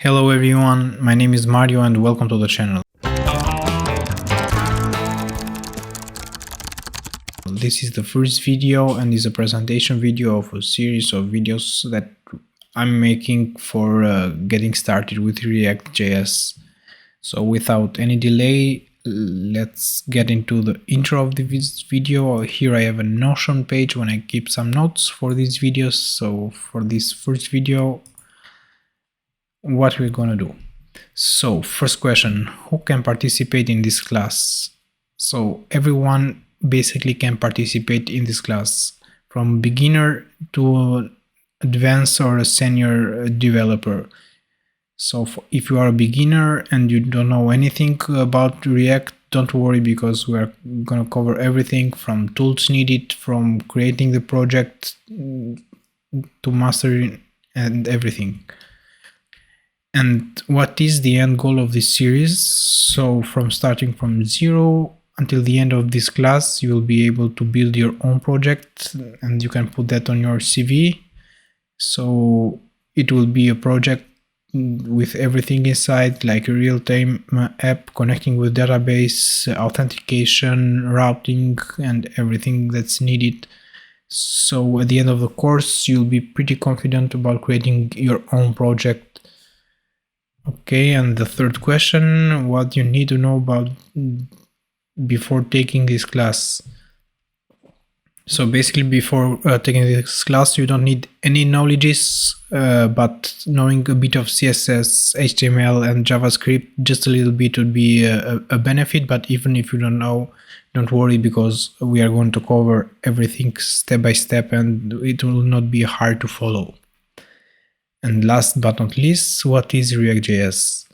Hello everyone, my name is Mario and welcome to the channel. This is the first video and is a presentation video of a series of videos that I'm making for getting started with React.js. So without any delay, let's get into the intro of this video. Here I have a Notion page when I keep some notes for these videos. So for this first video, what we're gonna do. So first question, who can participate in this class? So everyone basically can participate in this class, from beginner to advanced or a senior developer. So if you are a beginner and you don't know anything about React, don't worry, because we're gonna cover everything from tools needed, from creating the project to mastering and everything. And what is the end goal of this series? So from starting from zero until the end of this class, you will be able to build your own project and you can put that on your CV. So it will be a project with everything inside, like a real-time app connecting with database, authentication, routing, and everything that's needed. So at the end of the course, you'll be pretty confident about creating your own project. Okay, and the third question, what you need to know about before taking this class. So basically before taking this class, you don't need any knowledges, but knowing a bit of CSS, HTML and JavaScript, just a little bit would be a benefit. But even if you don't know, don't worry, because we are going to cover everything step by step and it will not be hard to follow. And last but not least, what is React.js?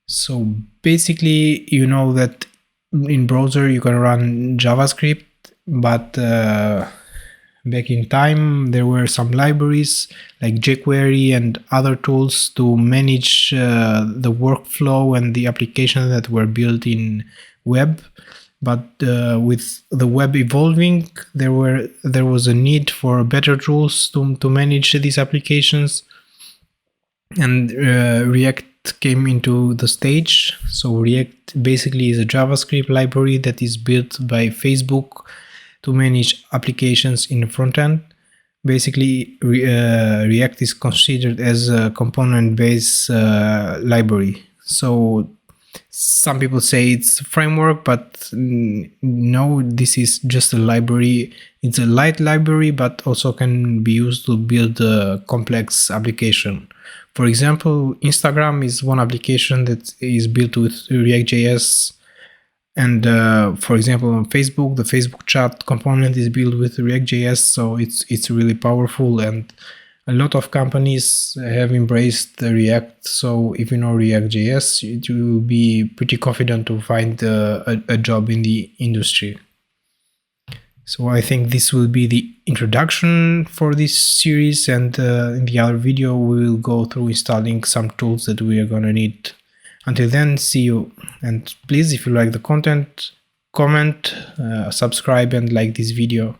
So basically, you know that in browser you can run JavaScript, but back in time there were some libraries like jQuery and other tools to manage the workflow and the applications that were built in web. But with the web evolving, there was a need for better tools to manage these applications. And React came into the stage. So React basically is a JavaScript library that is built by Facebook to manage applications in the front end. Basically, React is considered as a component-based library. So some people say it's a framework, but no, this is just a library. It's a light library, but also can be used to build a complex application. For example, Instagram is one application that is built with React.js. And for example, on Facebook, the Facebook chat component is built with React.js. So it's really powerful, and a lot of companies have embraced React. So if you know React.js, you will be pretty confident to find a job in the industry. So I think this will be the introduction for this series, and in the other video we will go through installing some tools that we are gonna need. Until then, see you, and please, if you like the content, comment, subscribe and like this video.